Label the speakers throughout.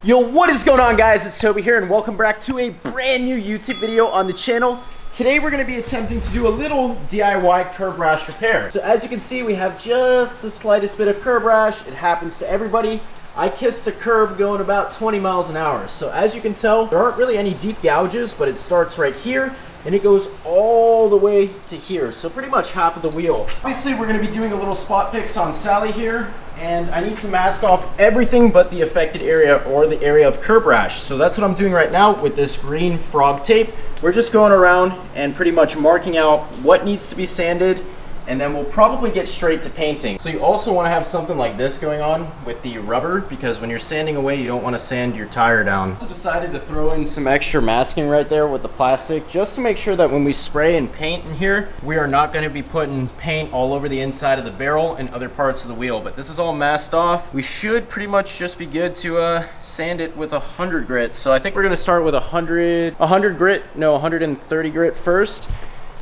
Speaker 1: Yo, what is going on, guys? It's Toby here and welcome back to a brand new YouTube video on the channel. Today we're going to be attempting to do a little DIY curb rash repair. So as you can see, we have just the slightest bit of curb rash. It happens to everybody. I kissed a curb going about 20 miles an hour. So as you can tell, there aren't really any deep gouges, but it starts right here and it goes all the way to here. So pretty much half of the wheel. Obviously, we're going to be doing a little spot fix on Sally here. And I need to mask off everything but the affected area or the area of curb rash. So that's what I'm doing right now with this green frog tape. We're just going around and pretty much marking out what needs to be sanded, and then we'll probably get straight to painting. So you also want to have something like this going on with the rubber, because when you're sanding away, you don't want to sand your tire down. I decided to throw in some extra masking right there with the plastic, just to make sure that when we spray and paint in here, we are not going to be putting paint all over the inside of the barrel and other parts of the wheel. But this is all masked off. We should pretty much just be good to sand it with 100 grit. So I think we're going to start with 130 grit first.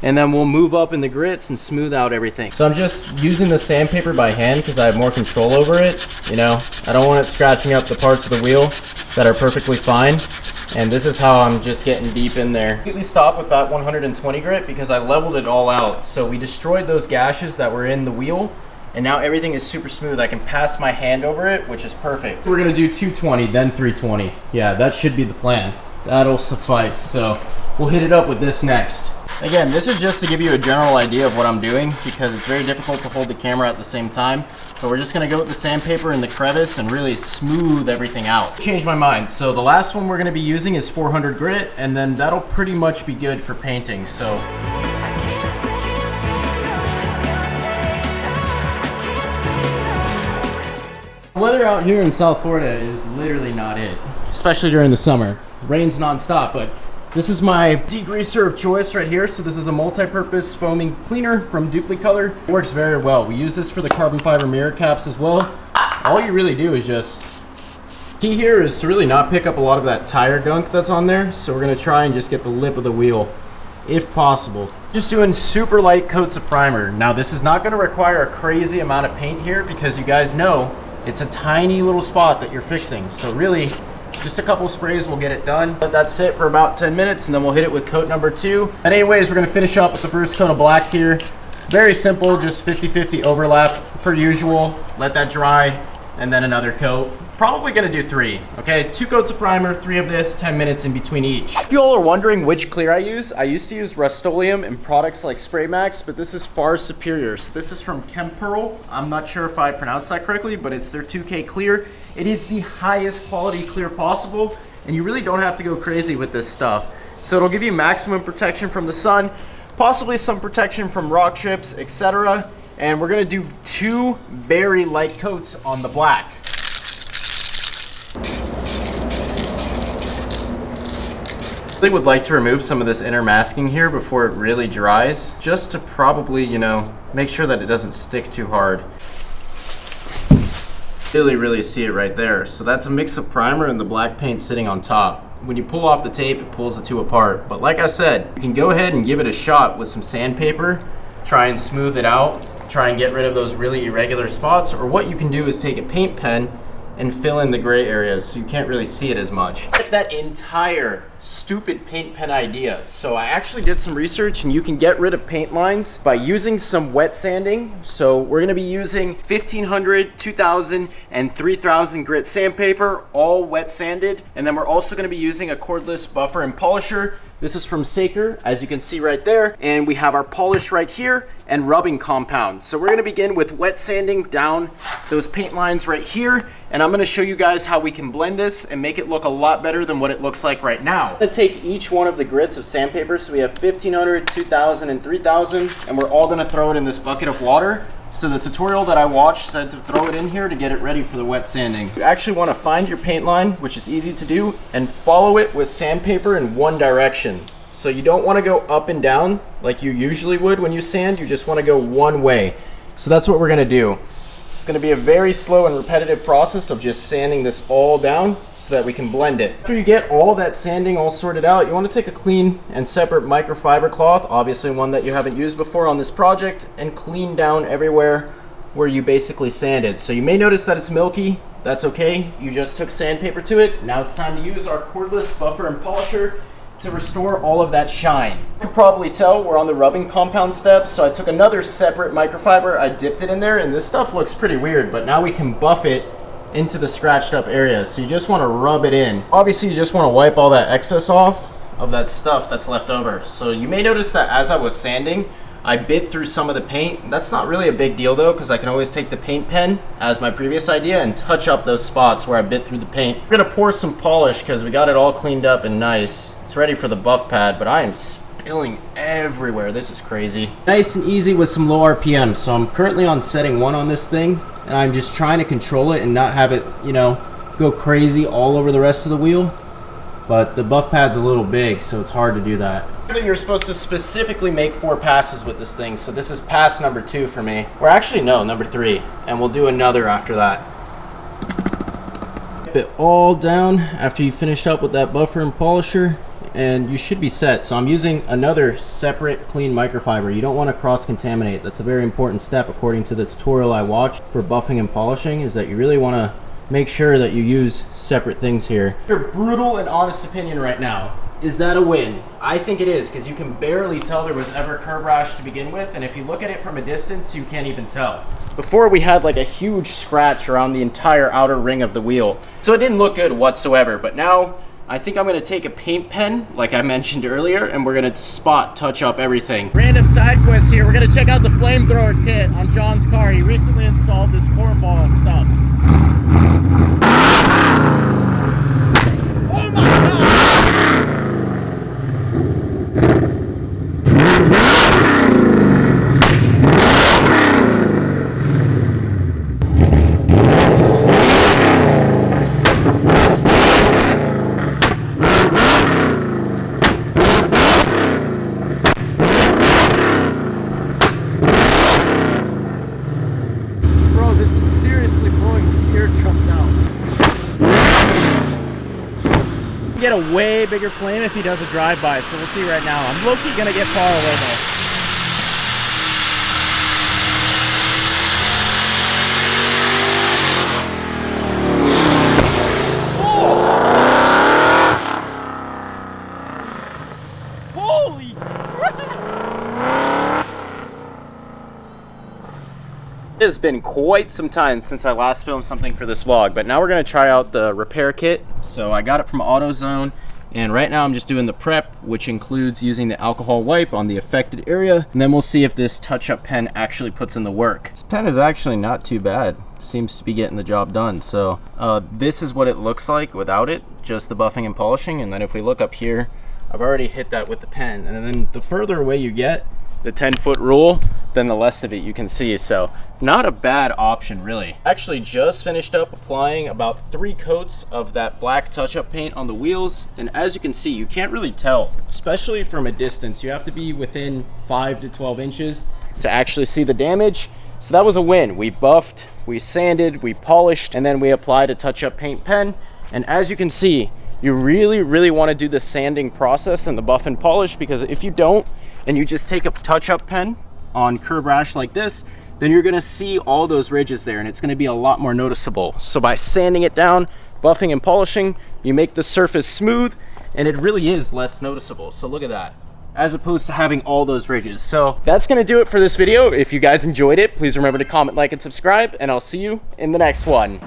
Speaker 1: And then we'll move up in the grits and smooth out everything. So I'm just using the sandpaper by hand because I have more control over it. You know, I don't want it scratching up the parts of the wheel that are perfectly fine. And this is how I'm just getting deep in there. Completely stop with that 120 grit because I leveled it all out. So we destroyed those gashes that were in the wheel. And now everything is super smooth. I can pass my hand over it, which is perfect. So we're gonna do 220, then 320. Yeah, that should be the plan. That'll suffice. So we'll hit it up with this next. Again, this is just to give you a general idea of what I'm doing because it's very difficult to hold the camera at the same time. But we're just gonna go with the sandpaper in the crevice and really smooth everything out. Change my mind. So the last one we're gonna be using is 400 grit, and then that'll pretty much be good for painting. So weather out here in South Florida is literally not it, especially during the summer. Rains nonstop, but this is my degreaser of choice right here. So this is a multi-purpose foaming cleaner from Duplicolor. It works very well. We use this for the carbon fiber mirror caps as well. All you really do is just, key here is to really not pick up a lot of that tire gunk that's on there. So we're gonna try and just get the lip of the wheel if possible. Just doing super light coats of primer. Now this is not gonna require a crazy amount of paint here because you guys know it's a tiny little spot that you're fixing. So really, just a couple sprays will get it done. Let that sit for about 10 minutes and then we'll hit it with coat number 2. And anyways, we're gonna finish up with the first coat of black here. Very simple, just 50-50 overlap per usual. Let that dry and then another coat. Probably gonna do 3, okay? 2 coats of primer, 3 of this, 10 minutes in between each. If you all are wondering which clear I used to use Rust-Oleum in products like Spray Max, but this is far superior. So this is from Chempearl. I'm not sure if I pronounced that correctly, but it's their 2K clear. It is the highest quality clear possible, and you really don't have to go crazy with this stuff. So it'll give you maximum protection from the sun, possibly some protection from rock chips, etc. And we're gonna do 2 very light coats on the black. I really would like to remove some of this inner masking here before it really dries, just to probably, you know, make sure that it doesn't stick too hard. Really see it right there. So that's a mix of primer and the black paint sitting on top. When you pull off the tape, it pulls the 2 apart. But like I said, you can go ahead and give it a shot with some sandpaper, try and smooth it out, try and get rid of those really irregular spots, or what you can do is take a paint pen and fill in the gray areas so you can't really see it as much. That entire stupid paint pen idea. So I actually did some research and you can get rid of paint lines by using some wet sanding. So we're gonna be using 1500, 2000, and 3000 grit sandpaper, all wet sanded. And then we're also gonna be using a cordless buffer and polisher. This is from Saker, as you can see right there. And we have our polish right here and rubbing compound. So we're gonna begin with wet sanding down those paint lines right here. And I'm gonna show you guys how we can blend this and make it look a lot better than what it looks like right now. I'm gonna take each one of the grits of sandpaper. So we have 1500, 2000, and 3000. And we're all gonna throw it in this bucket of water. So the tutorial that I watched said to throw it in here to get it ready for the wet sanding. You actually want to find your paint line, which is easy to do, and follow it with sandpaper in one direction. So you don't want to go up and down like you usually would when you sand. You just want to go one way. So that's what we're going to do. It's going to be a very slow and repetitive process of just sanding this all down so that we can blend it. After you get all that sanding all sorted out, you want to take a clean and separate microfiber cloth, obviously one that you haven't used before on this project, and clean down everywhere where you basically sanded. So you may notice that it's milky. That's okay. You just took sandpaper to it. Now it's time to use our cordless buffer and polisher to restore all of that shine. You can probably tell we're on the rubbing compound steps, so I took another separate microfiber, I dipped it in there, and this stuff looks pretty weird, but now we can buff it into the scratched up areas. So you just want to rub it in. Obviously you just want to wipe all that excess off of that stuff that's left over. So you may notice that as I was sanding, I bit through some of the paint. That's not really a big deal though, because I can always take the paint pen as my previous idea and touch up those spots where I bit through the paint. We're gonna pour some polish because we got it all cleaned up and nice. It's ready for the buff pad, but I am spilling everywhere. This is crazy. Nice and easy with some low RPM. So I'm currently on setting 1 on this thing, and I'm just trying to control it and not have it, you know, go crazy all over the rest of the wheel. But the buff pad's a little big, so it's hard to do that. You're supposed to specifically make 4 passes with this thing, so this is pass number 2 for me. Or actually, no, number 3, and we'll do another after that. Dip it all down after you finish up with that buffer and polisher, and you should be set. So I'm using another separate clean microfiber. You don't want to cross-contaminate. That's a very important step according to the tutorial I watched for buffing and polishing, is that you really want to make sure that you use separate things here. Your brutal and honest opinion right now, is that a win? I think it is, because you can barely tell there was ever curb rash to begin with, and if you look at it from a distance, you can't even tell. Before, we had like a huge scratch around the entire outer ring of the wheel, so it didn't look good whatsoever. But now I think I'm gonna take a paint pen, like I mentioned earlier, and we're gonna spot touch up everything. Random side quest here. We're gonna check out the flamethrower kit on John's car. He recently installed this cornball stuff. Oh my God! Bro, this is seriously blowing eardrums out. Get a way bigger flame if he does a drive-by, so we'll see right now. I'm low-key gonna get far away though. Holy crap! It has been quite some time since I last filmed something for this vlog, but now we're going to try out the repair kit. So I got it from AutoZone, and right now I'm just doing the prep, which includes using the alcohol wipe on the affected area, and then we'll see if this touch-up pen actually puts in the work. This pen is actually not too bad. Seems to be getting the job done. So this is what it looks like without it, just the buffing and polishing. And then if we look up here, I've already hit that with the pen, and then the further away you get, the 10-foot rule, then the less of it you can see. So not a bad option, really. Actually just finished up applying about 3 coats of that black touch-up paint on the wheels, and as you can see, you can't really tell, especially from a distance. You have to be within 5 to 12 inches to actually see the damage. So that was a win. We buffed, we sanded, we polished, and then we applied a touch-up paint pen. And as you can see, you really want to do the sanding process and the buff and polish, because if you don't, and you just take a touch-up pen on curb rash like this, then you're gonna see all those ridges there, and it's gonna be a lot more noticeable. So by sanding it down, buffing and polishing, you make the surface smooth, and it really is less noticeable. So look at that, as opposed to having all those ridges. So that's gonna do it for this video. If you guys enjoyed it, please remember to comment, like, and subscribe, and I'll see you in the next one.